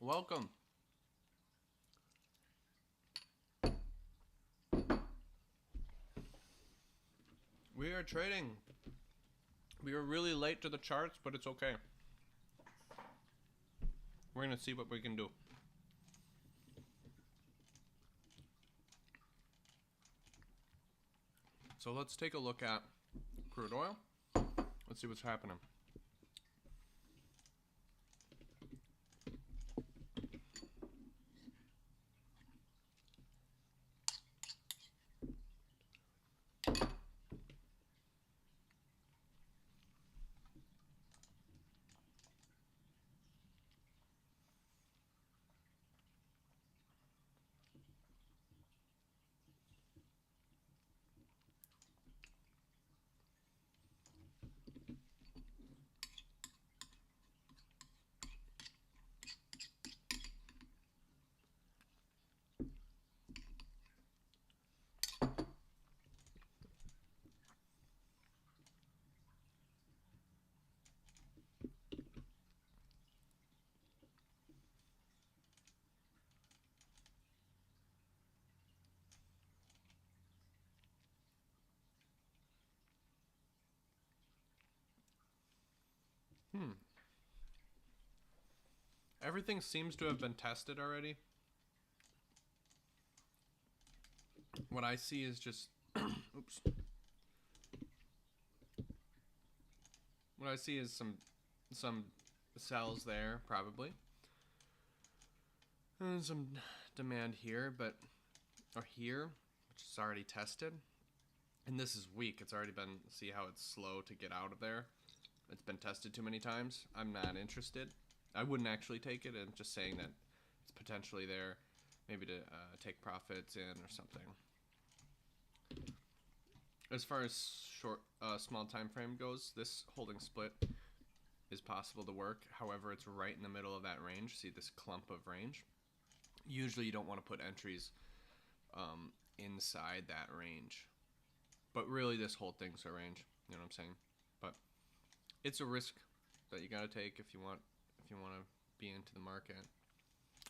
Welcome. We are trading. We are really late to the charts, but it's okay. We're going to see what we can do. So let's take a look at crude oil. Let's see what's happening. Everything seems to have been tested already. What I see is just oops. What I see is some cells there probably. And some demand here, or here, which is already tested. And this is weak. It's already been, see how it's slow to get out of there? It's been tested too many times. I'm not interested. I wouldn't actually take it. I'm just saying that it's potentially there, maybe to take profits in or something. As far as small time frame goes, this holding split is possible to work. However, it's right in the middle of that range. See this clump of range? Usually you don't want to put entries inside that range. But really this whole thing's a range. You know what I'm saying? But it's a risk that you gotta take if you want to be into the market.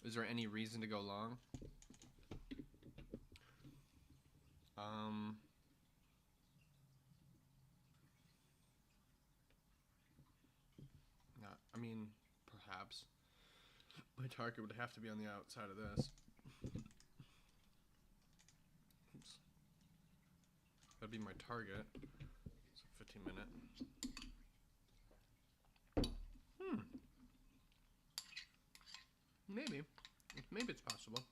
Is there any reason to go long? Not, I mean, perhaps. My target would have to be on the outside of this. Oops. That'd be my target. So 15-minute. Maybe. Maybe it's possible.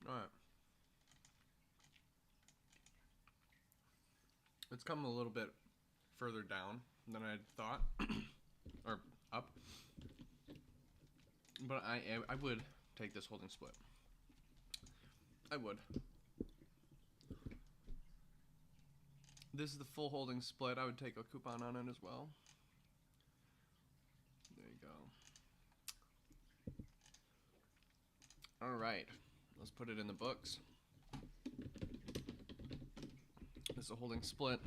Alright. It's come a little bit further down than I thought. Or up. But I would take this holding split. I would. This is the full holding split. I would take a coupon on it as well. There you go. Alright. Let's put it in the books. This is a holding split.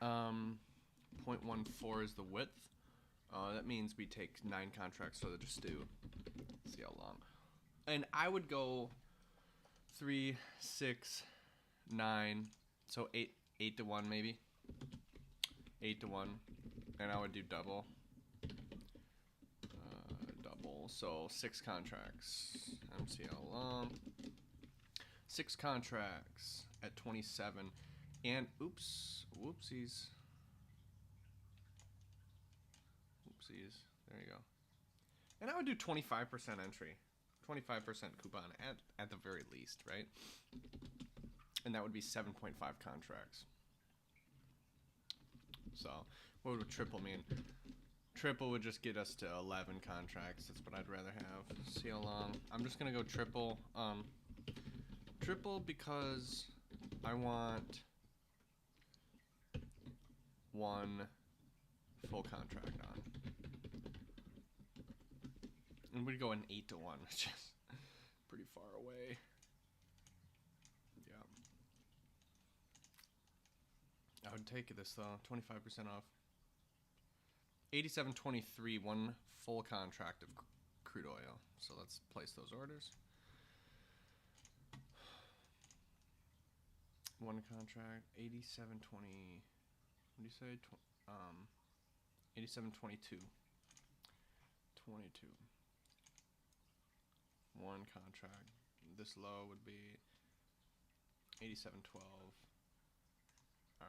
0.14 is the width. That means we take 9 contracts, so just do. See how long. And I would go 3, 6, 9. So 8 to 1 maybe. 8 to 1. And I would do double. So 6 contracts. Let me see how long. 6 contracts at 27. And oops, whoopsies. There you go. And I would do 25% entry. 25% coupon at the very least, right? And that would be 7.5 contracts. So what would triple mean? Triple would just get us to 11 contracts. That's what I'd rather have. See how long. I'm just going to go triple. Triple because I want one full contract on. And we'd go an 8 to 1, which is pretty far away. Yeah. I would take this though, 25% off. 87.23, one full contract of crude oil. So let's place those orders. One contract, 87.20. What do you say? 87.22. 22. One contract. This low would be 87.12. All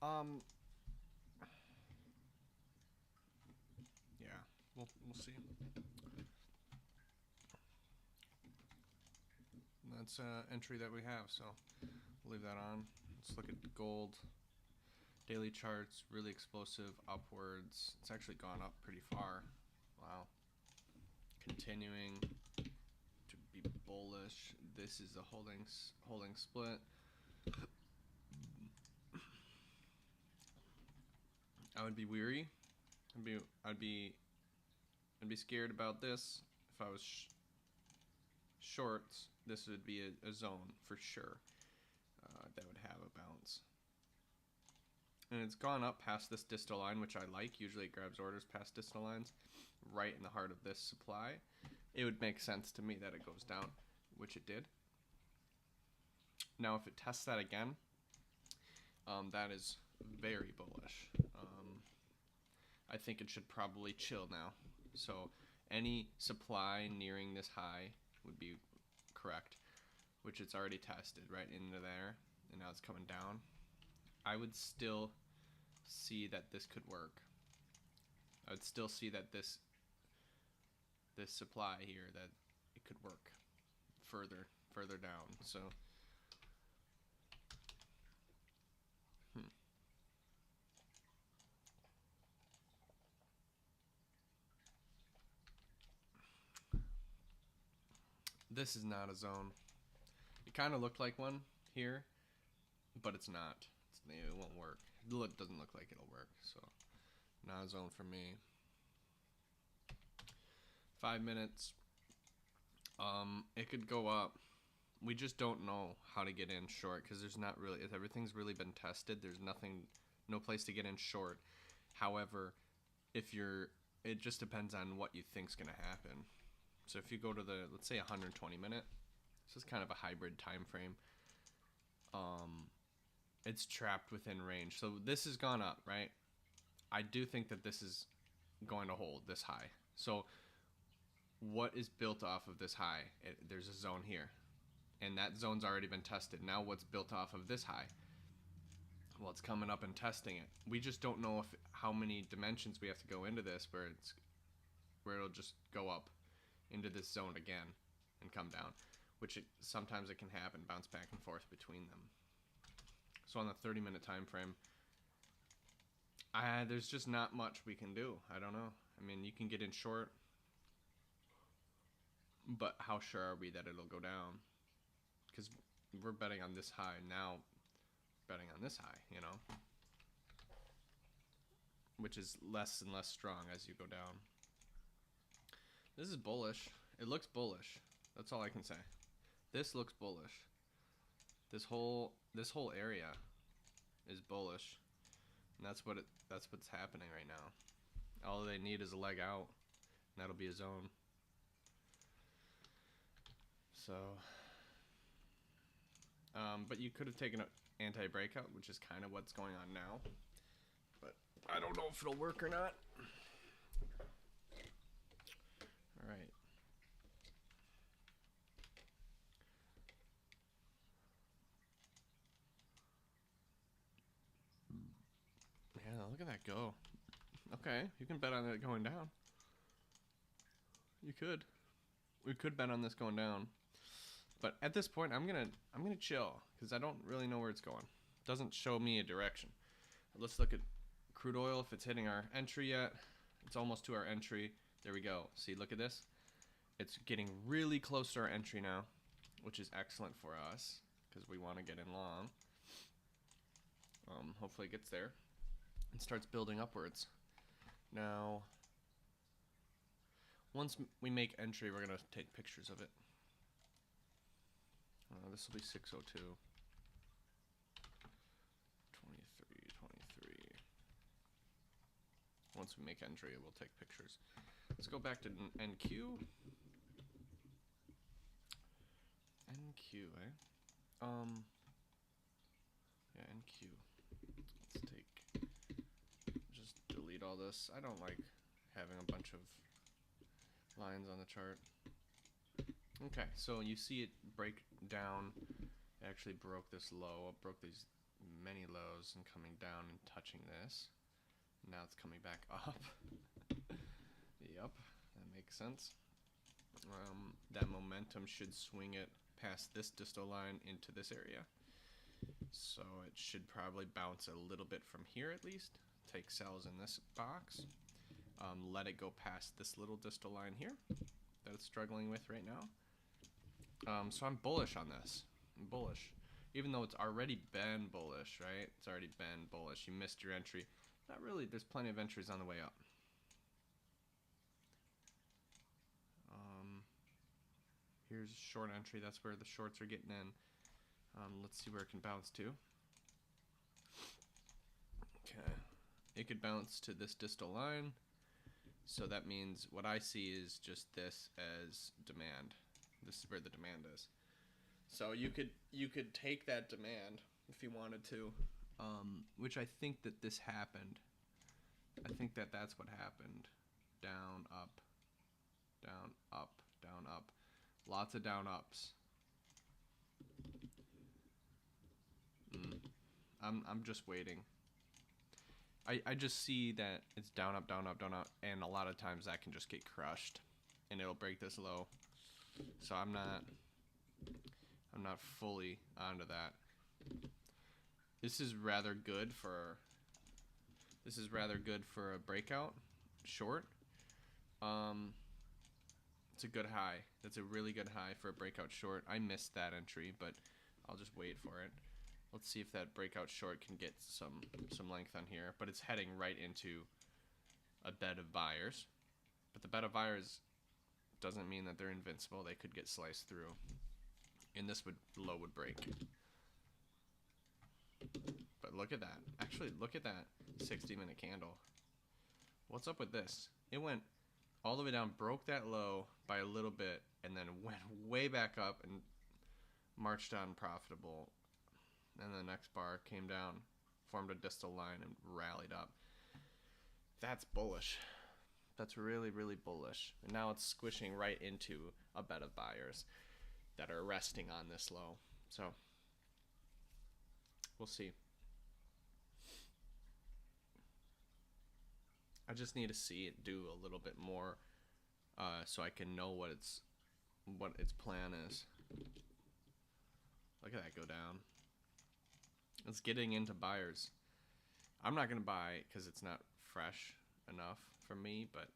right. Yeah, we'll see. That's entry that we have, so we'll leave that on. Let's look at gold. Daily charts, really explosive upwards. It's actually gone up pretty far. Wow. Continuing to be bullish. This is a holding split. I would be weary. I'd be scared about this. If I was shorts, this would be a zone for sure. That would have a bounce. And it's gone up past this distal line, which I like. Usually it grabs orders past distal lines, right in the heart of this supply. It would make sense to me that it goes down, which it did. Now, if it tests that again, that is very bullish. I think it should probably chill now. So any supply nearing this high would be correct, which it's already tested right into there, and now it's coming down. I would still see that this could work. I would still see that this supply here, that it could work further down. So this is not a zone. It kind of looked like one here, but it's not. It won't work. It doesn't look like it'll work, so not a zone for me. 5 minutes. It could go up. We just don't know how to get in short because there's not really, everything's really been tested. There's no place to get in short. However, it just depends on what you think's gonna happen. So if you go to let's say 120 minute, this is kind of a hybrid time frame. It's trapped within range. So this has gone up, right? I do think that this is going to hold this high. So what is built off of this high? There's a zone here, and that zone's already been tested. Now what's built off of this high? Well, it's coming up and testing it. We just don't know how many dimensions we have to go into this where it'll just go up into this zone again and come down, which sometimes it can happen, bounce back and forth between them. So on the 30-minute time frame, there's just not much we can do. I don't know. I mean, you can get in short, but how sure are we that it'll go down? Because we're betting on this high now, betting on this high, you know, which is less and less strong as you go down. This is bullish. It looks bullish. That's all I can say. This looks bullish. This whole area is bullish, and that's what's happening right now. All they need is a leg out, and that'll be a zone. So, but you could have taken an anti-breakout, which is kind of what's going on now. But I don't know if it'll work or not. All right. Yeah, look at that go. Okay, you can bet on it going down. You could. We could bet on this going down. But at this point, I'm gonna chill because I don't really know where it's going. It doesn't show me a direction. Let's look at crude oil if it's hitting our entry yet. It's almost to our entry. There we go. See, look at this. It's getting really close to our entry now, which is excellent for us because we want to get in long. Hopefully it gets there and starts building upwards. Now, once we make entry, we're going to take pictures of it. This will be 602. 23. Once we make entry, we'll take pictures. Let's go back to NQ. NQ, eh? Yeah, NQ. Let's just delete all this. I don't like having a bunch of lines on the chart. Okay, so you see it break down. It actually broke this low. It broke these many lows and coming down and touching this. Now it's coming back up. Yep, that makes sense. That momentum should swing it past this distal line into this area. So it should probably bounce a little bit from here at least. Take sells in this box. Let it go past this little distal line here that it's struggling with right now. So I'm bullish on this. I'm bullish. Even though it's already been bullish, right? It's already been bullish. You missed your entry. Not really. There's plenty of entries on the way up. Here's a short entry. That's where the shorts are getting in. Let's see where it can bounce to. Okay. It could bounce to this distal line. So that means what I see is just this as demand. This is where the demand is. So you could take that demand if you wanted to, which I think that this happened. I think that that's what happened. Down, up, down, up, down, up. Lots of down ups. I'm just waiting. I just see that it's down, up, down, up, down, up, and a lot of times that can just get crushed, and it'll break this low. So I'm not fully onto that. This is rather good for a breakout short. It's a good high. That's a really good high for a breakout short. I missed that entry, but I'll just wait for it. Let's see if that breakout short can get some length on here. But it's heading right into a bed of buyers. But the bed of buyers doesn't mean that they're invincible. They could get sliced through. And this low would break. But look at that. Actually, look at that 60-minute candle. What's up with this? It went all the way down, broke that low by a little bit, and then went way back up and marched on profitable. And the next bar came down, formed a distal line, and rallied up. That's bullish. That's really, really bullish. And now it's squishing right into a bed of buyers that are resting on this low. So we'll see. I just need to see it do a little bit more so I can know what its plan is. Look at that go down. It's getting into buyers. I'm not going to buy because it's not fresh enough for me, but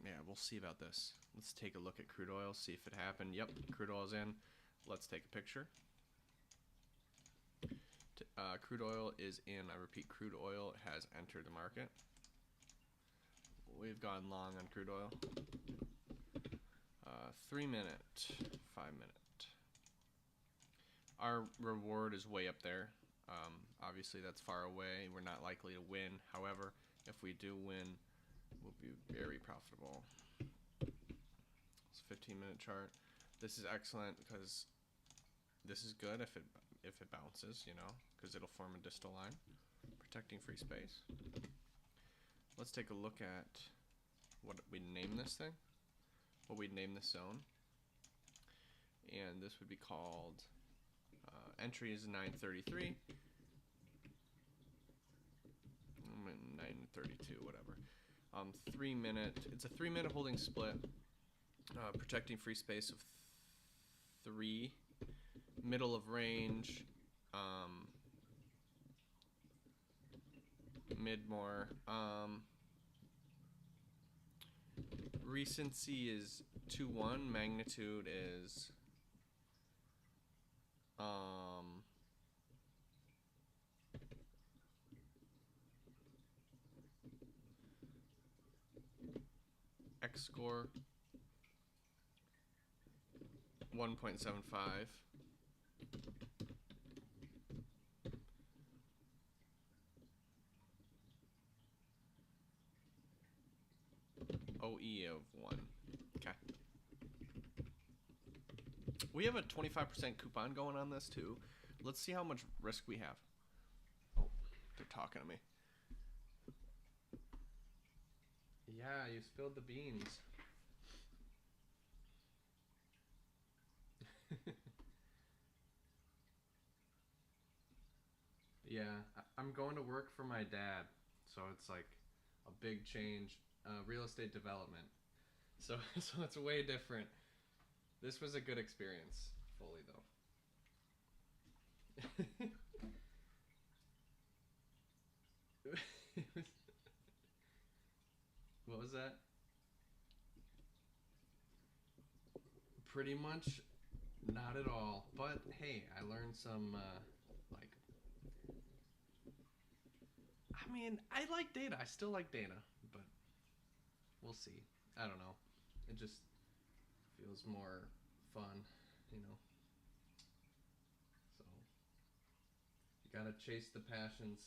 yeah, we'll see about this. Let's take a look at crude oil, see if it happened. Yep, crude oil's in. Let's take a picture. Crude oil is in. I repeat, crude oil has entered the market. We've gone long on crude oil. 3 minute, 5 minute. Our reward is way up there. Obviously, that's far away. We're not likely to win. However, if we do win, we'll be very profitable. It's a 15-minute chart. This is excellent because this is good if it bounces, you know, because it'll form a distal line, protecting free space. Let's take a look at what we'd name this thing, what we'd name this zone, and this would be called entry is 933, 932, whatever. 3 minute. It's a 3 minute holding split, protecting free space of 3, middle of range, mid more. Recency is 2-1. Magnitude is X score 1.75. OE of 1. Okay. We have a 25% coupon going on this too. Let's see how much risk we have. Oh, they're talking to me. Yeah, you spilled the beans. Yeah, I'm going to work for my dad, so it's like a big change. Real estate development. So it's way different. This was a good experience, fully though. What was that? Pretty much not at all. But hey, I learned some like I mean, I like data. I still like data, but we'll see. I don't know. It just feels more fun, you know. So, you got to chase the passions.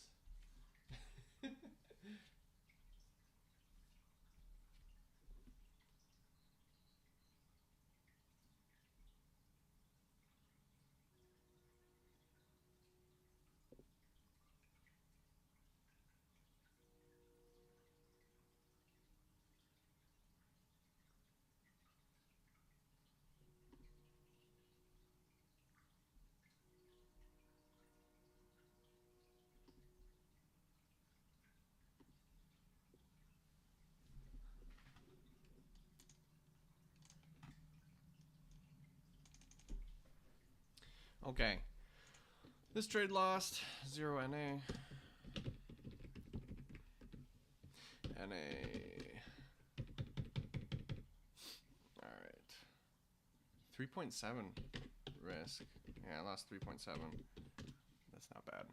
Okay. This trade lost 0 NA. NA. Alright. 3.7 risk. Yeah, I lost 3.7. That's not bad.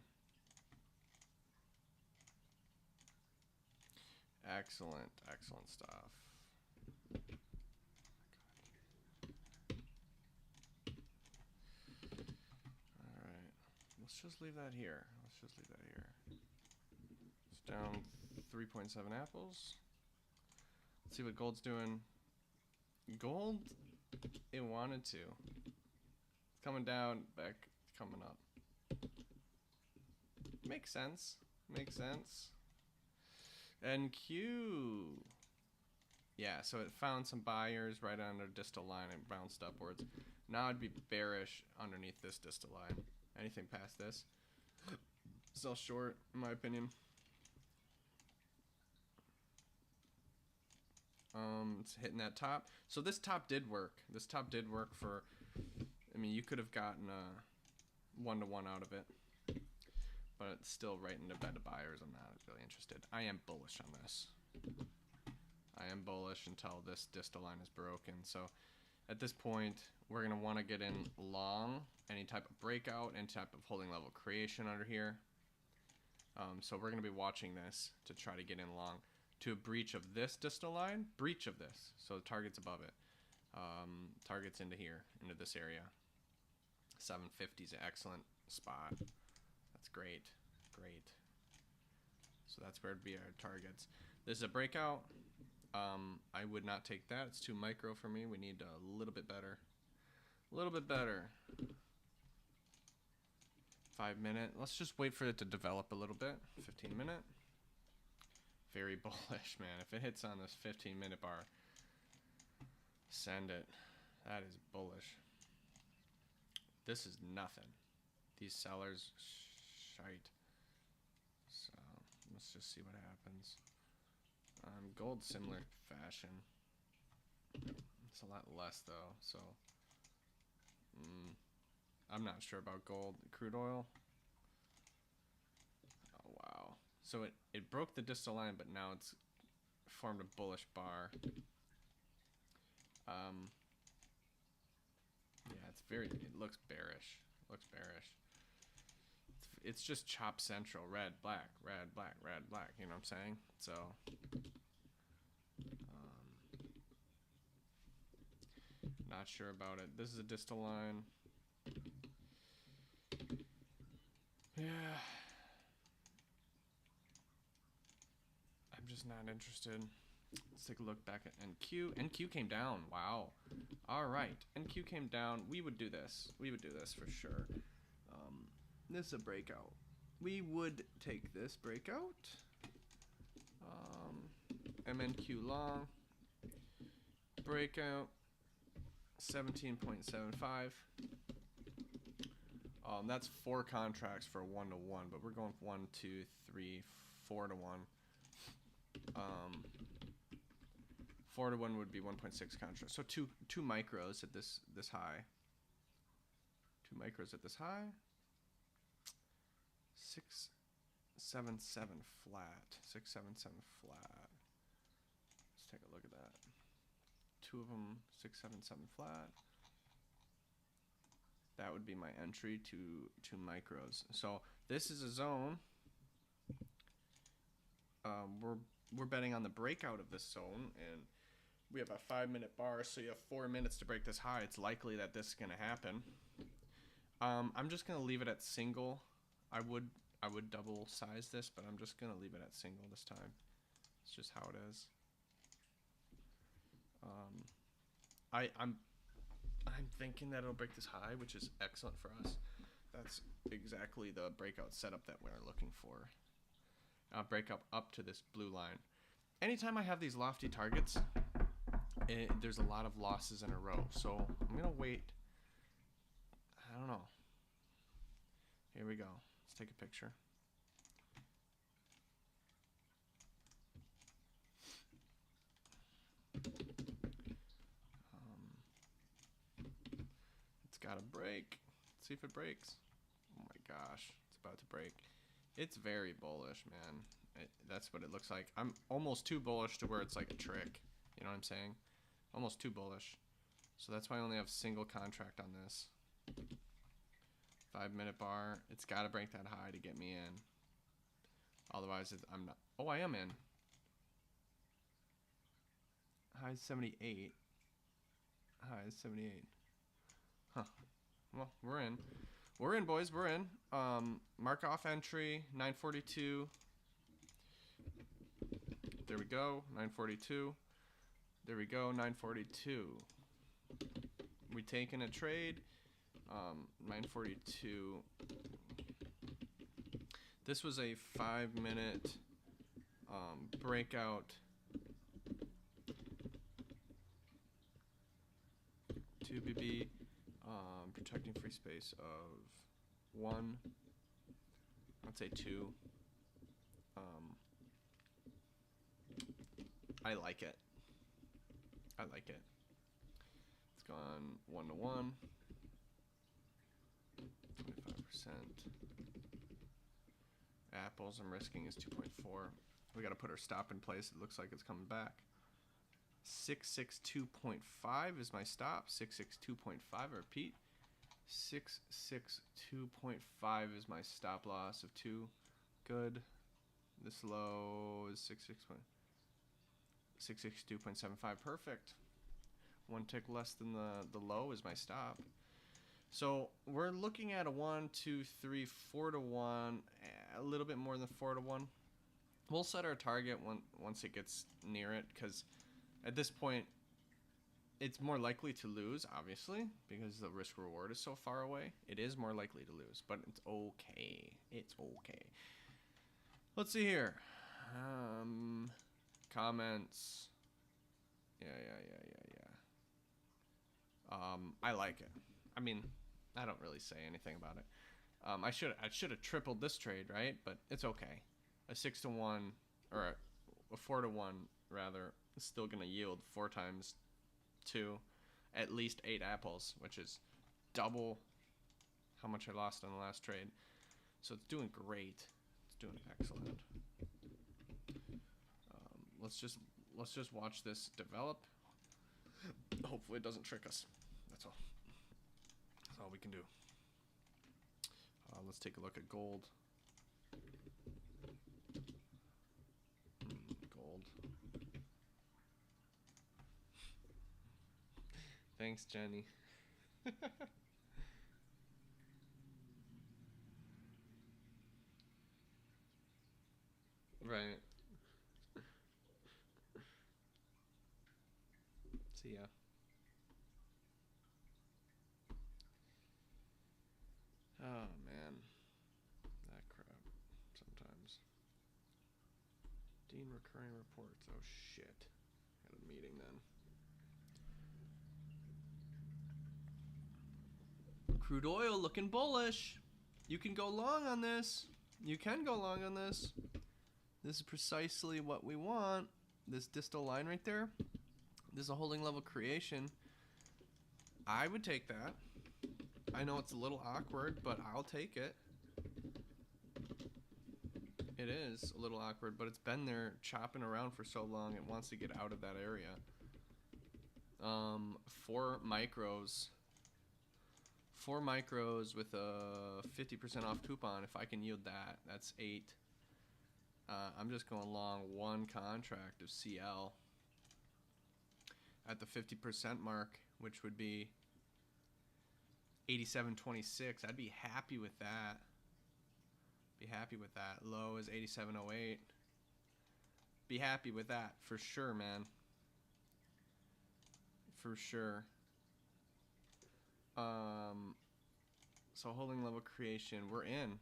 Excellent, excellent stuff. Alright. Let's just leave that here. Let's just leave that here. It's down 3.7 apples. Let's see what gold's doing. Gold, it wanted to. It's coming down, back, coming up. Makes sense. Makes sense. NQ. Yeah, so it found some buyers right under distal line and bounced upwards. Now I'd be bearish underneath this distal line. Anything past this, sell short, in my opinion. It's hitting that top. So this top did work. This top did work for, I mean, you could have gotten a 1-to-1 out of it. But it's still right in the bed of buyers. I'm not really interested. I am bullish on this. I am bullish until this distal line is broken. So at this point, we're going to want to get in long, any type of breakout, any type of holding level creation under here. So we're going to be watching this to try to get in long to a breach of this distal line, breach of this. So the target's above it. Target's into here, into this area. 750 is an excellent spot. That's great. Great. So that's where it'd be our targets. This is a breakout. I would not take that. It's too micro for me. We need a little bit better. A little bit better. 5 minute. Let's just wait for it to develop a little bit. 15 minute. Very bullish, man. If it hits on this 15-minute bar, send it. That is bullish. This is nothing. These sellers, shite. So let's just see what happens. Gold, similar fashion. It's a lot less though, so I'm not sure about gold. Crude oil. Oh wow. So it broke the distal line, but now it's formed a bullish bar. Yeah, it looks bearish. It looks bearish. It's just chop central, red, black, red, black, red, black. You know what I'm saying? So, not sure about it. This is a distal line. Yeah. I'm just not interested. Let's take a look back at NQ. NQ came down. Wow. All right. NQ came down. We would do this. We would do this for sure. This is a breakout. We would take this breakout. MNQ long. Breakout. 17.75. That's 4 contracts for a 1-to-1, but we're going 1, 2, 3, 4 to 1. 4 to 1 would be 1.6 contracts. So two micros at this high. 2 micros at this high. 677 flat. 677 flat. Let's take a look at that. 2 of them 677 flat. That would be my entry to 2 micros. So this is a zone. We're betting on the breakout of this zone, and we have a 5-minute bar, so you have 4 minutes to break this high. It's likely that this is going to happen. I'm just going to leave it at single. I would double size this, but I'm just going to leave it at single this time. It's just how it is. I'm thinking that it'll break this high, which is excellent for us. That's exactly the breakout setup that we're looking for. Breakout up to this blue line. Anytime I have these lofty targets, there's a lot of losses in a row. So I'm going to wait. I don't know. Here we go. Let's take a picture. It's got to break. Let's see if it breaks. Oh my gosh. It's about to break. It's very bullish, man. That's what it looks like. I'm almost too bullish to where it's like a trick. You know what I'm saying? Almost too bullish. So that's why I only have single contract on this. 5-minute bar. It's got to break that high to get me in. Otherwise, I'm not. Oh, I am in. High 78. High 78. Huh. Well, we're in. We're in, boys. We're in. Mark off entry. 942. There we go. 942. There we go. 942. We taking a trade. 942. This was a 5-minute breakout. 2BB. Protecting free space of 1. I'd say 2. I like it. I like it. It's gone 1-to-1. 25%. Apples I'm risking is 2.4. We got to put our stop in place. It looks like it's coming back. 662.5 is my stop. 662.5. I repeat. 662.5 is my stop loss of 2. Good. This low is 662.75. Perfect. 1 tick less than the low is my stop. So we're looking at a 1, 2, 3, 4 to 1, a little bit more than 4 to 1. We'll set our target once it gets near it, because at this point it's more likely to lose, obviously, because the risk reward is so far away. It is more likely to lose, but it's okay. It's okay. Let's see here. Comments. Yeah. I like it. I mean, I don't really say anything about it. I should have tripled this trade, right? But it's okay. A 6-to-1 or a 4-to-1 rather is still gonna yield 4 times 2, at least 8 apples, which is double how much I lost on the last trade. So it's doing great. It's doing excellent. Let's just watch this develop. Hopefully it doesn't trick us. That's all. That's all we can do. Let's take a look at gold. Gold. Thanks, Jenny. Right. See ya. Oh man, that crap. Sometimes. Dean recurring reports. Oh shit. Had a meeting then. Crude oil looking bullish. You can go long on this. You can go long on this. This is precisely what we want. This distal line right there. This is a holding level creation. I would take that. I know it's a little awkward, but I'll take it. It is a little awkward, but it's been there chopping around for so long, it wants to get out of that area. 4 micros. 4 micros with a 50% off coupon. If I can yield that, that's 8. I'm just going long 1 contract of CL at the 50% mark, which would be 87.26. I'd be happy with that. Be happy with that. Low is 87.08. Be happy with that for sure, man. For sure. So holding level creation, we're in.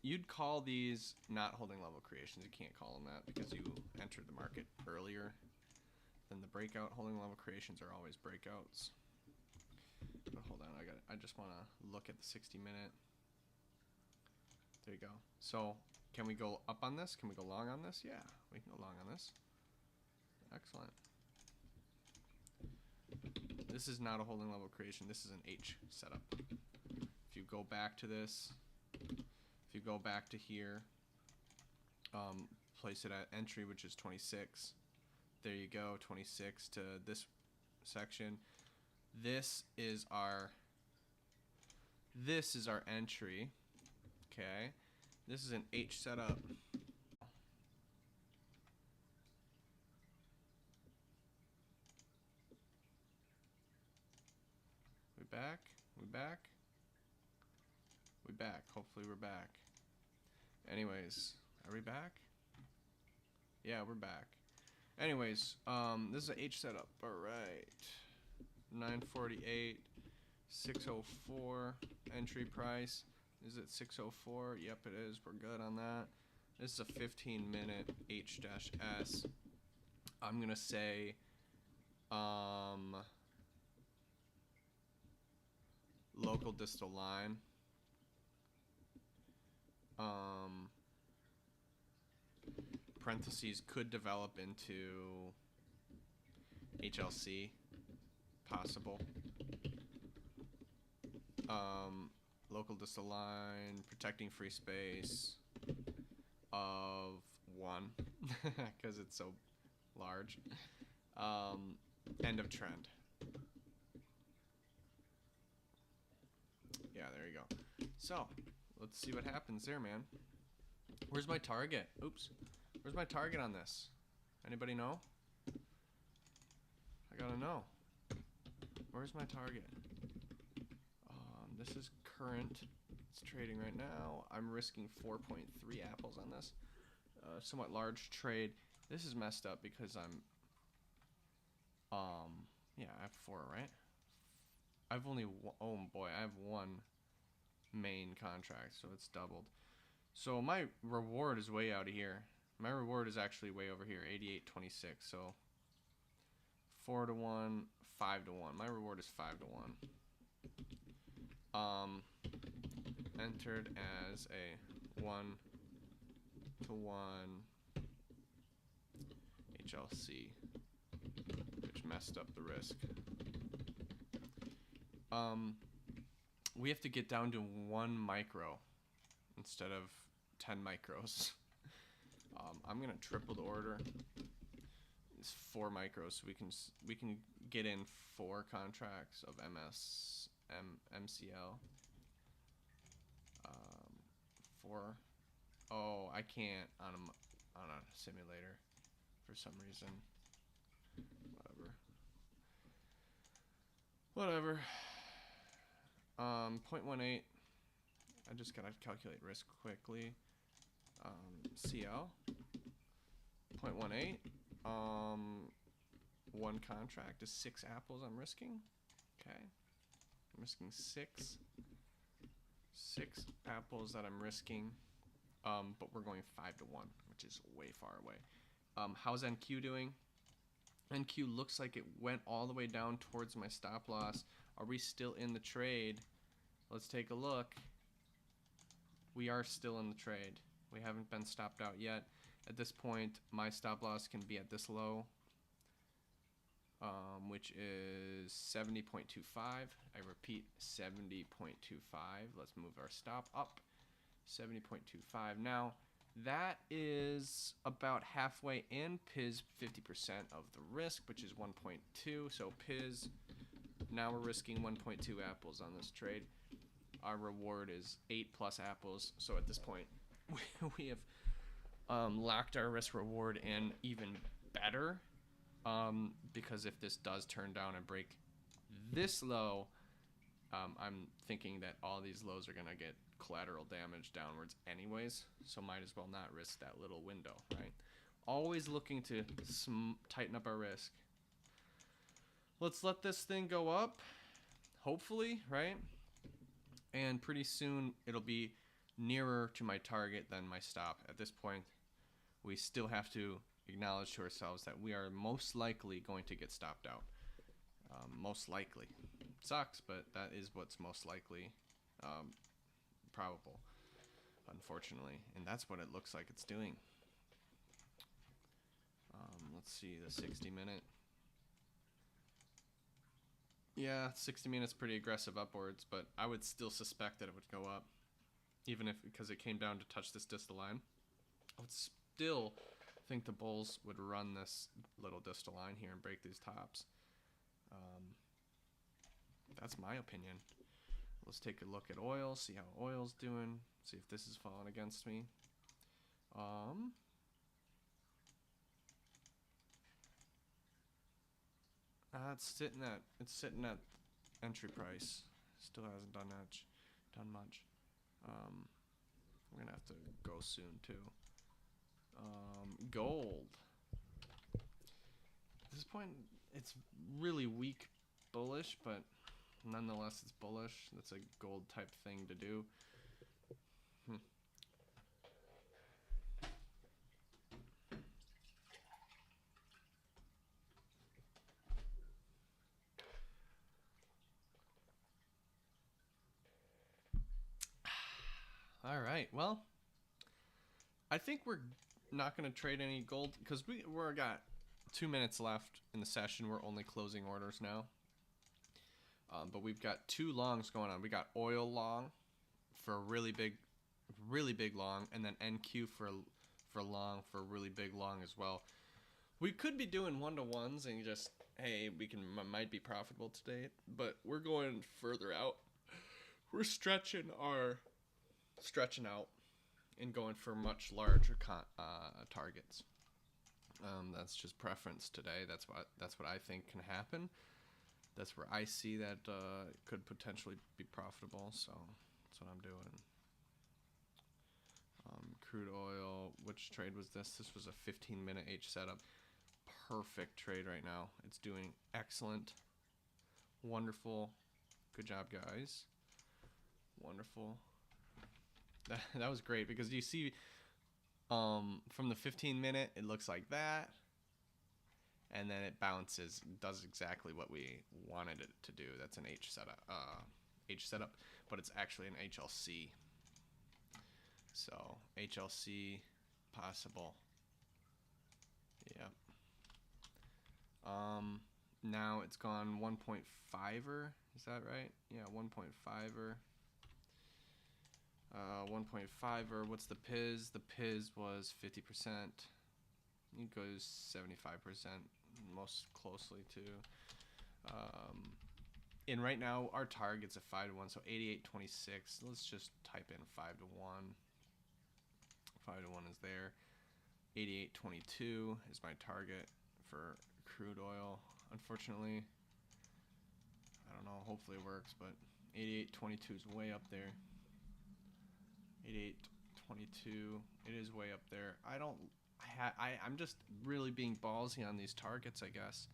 You'd call these not holding level creations. You can't call them that because you entered the market earlier than the breakout. Holding level creations are always breakouts. But hold on, I just want to look at the 60-minute. There you go. So can we go up on this? Can we go long on this? Yeah, we can go long on this. Excellent. This is not a holding level creation. This is an H setup. If you go back to this, if you go back to here, place it at entry, which is 26. There you go, 26 to this section. This is our entry. Okay. This is an H setup. We back. Hopefully we're back. Anyways, are we back? Yeah, we're back. Anyways, this is an H setup. All right. 948, 604 entry price. Is it 604? Yep, it is. We're good on that. This is a 15-minute H-S. I'm gonna say, local distal line. Parentheses could develop into HLC. Possible. Local distal line, protecting free space of 1 because it's so large. End of trend. Yeah, there you go. So let's see what happens there, man. Where's my target? Oops. Where's my target on this? Anybody know? I gotta know. Where's my target? This is current. It's trading right now. I'm risking 4.3 apples on this. Somewhat large trade. This is messed up because I'm yeah, I have 4, right? I've only oh boy, I have 1 main contract, so it's doubled. So my reward is way out of here. My reward is actually way over here, 88.26. So 4 to 1, 5 to 1. My reward is 5 to 1. Entered as a 1 to 1 HLC, which messed up the risk. We have to get down to 1 micro instead of 10 micros. I'm gonna triple the order. It's 4 micros, so we can get in 4 contracts of MCL. 4. Oh, I can't on a simulator for some reason. Whatever. 0.18. I just gotta calculate risk quickly. CL. 0.18. One contract is 6 apples I'm risking. Okay. I'm risking 6 apples that I'm risking. But we're going 5 to 1, which is way far away. How's NQ doing? NQ looks like it went all the way down towards my stop loss. Are we still in the trade? Let's take a look. We are still in the trade. We haven't been stopped out yet. At this point, my stop loss can be at this low, which is 70.25. I repeat, 70.25. Let's move our stop up. 70.25. Now, that is about halfway in. PIS 50% of the risk, which is 1.2. So PIS, now we're risking 1.2 apples on this trade. Our reward is 8 plus apples. So at this point, we have locked our risk reward in even better. Because if this does turn down and break this low, I'm thinking that all these lows are going to get collateral damage downwards anyways, so might as well not risk that little window, right? Always looking to tighten up our risk. Let's let this thing go up, hopefully, right? And pretty soon it'll be nearer to my target than my stop. At this point, we still have to acknowledge to ourselves that we are most likely going to get stopped out. Most likely. It sucks, but that is what's most likely probable, unfortunately. And that's what it looks like it's doing. Let's see, the 60 minute. Yeah, 60 minutes pretty aggressive upwards, but I would still suspect that it would go up. Even if, because it came down to touch this distal line. I would still think the bulls would run this little distal line here and break these tops. That's my opinion. Let's take a look at oil, see how oil's doing, see if this is falling against me. It's sitting at entry price. Still hasn't done much. We're gonna have to go soon too. Gold. At this point, it's really weak bullish, but nonetheless, it's bullish. That's a gold type thing to do. All right. Well, I think we're not going to trade any gold because we're got 2 minutes left in the session. We're only closing orders now. But we've got 2 longs going on. We got oil long for a really big long, and then NQ for long for a really big long as well. We could be doing 1-to-1s and just, hey, might be profitable today, but we're going further out. We're stretching out and going for much larger targets. That's just preference today. That's what I think can happen. That's where I see that it could potentially be profitable. So that's what I'm doing. Crude oil. Which trade was this? This was a 15-minute H setup. Perfect trade right now. It's doing excellent. Wonderful. Good job, guys. Wonderful. That was great because you see from the 15-minute it looks like that, and then it bounces, does exactly what we wanted it to do. That's an H setup, but it's actually an HLC. So HLC possible. Yep. Now it's gone 1.5er. Is that right? Yeah, 1.5er. 1.5er. What's the PIS? The PIS was 50%. It goes 75% most closely to. And right now our target's a 5-to-1, so 88.26. Let's just type in 5-to-1. 5-to-1 is there. 88.22 is my target for crude oil. Unfortunately, I don't know, hopefully it works, but 88.22 is way up there. 88.22, it is way up there. I'm just really being ballsy on these targets, I guess.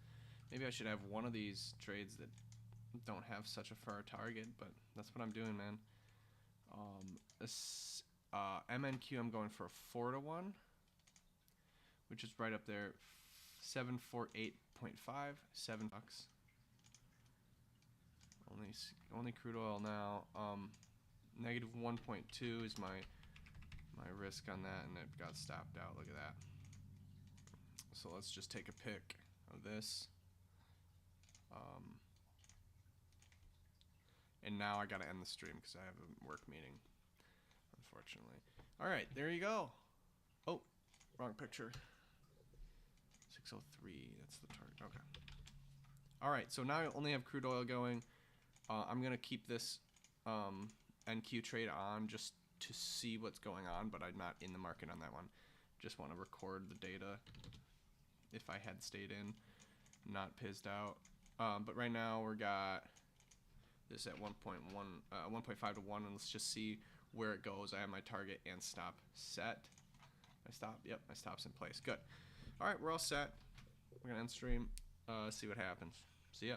Maybe I should have one of these trades that don't have such a far target, but that's what I'm doing, man. MNQ, I'm going for a 4-to-1, which is right up there. 748.5, $7. Only crude oil now. Negative 1.2 is my risk on that, and it got stopped out. Look at that. So let's just take a pic of this. And now I gotta end the stream because I have a work meeting, unfortunately. All right, there you go. Oh, wrong picture. 603. That's the target. Okay. All right, so now I only have crude oil going. I'm gonna keep this NQ trade on just to see what's going on, but I'm not in the market on that one. Just want to record the data if I had stayed in, not pizzed out. But right now we got this at 1.5 to 1, and let's just see where it goes. I have my target and stop set. My stop, yep, my stop's in place. Good. All right, we're all set. We're gonna end stream, see what happens. See ya.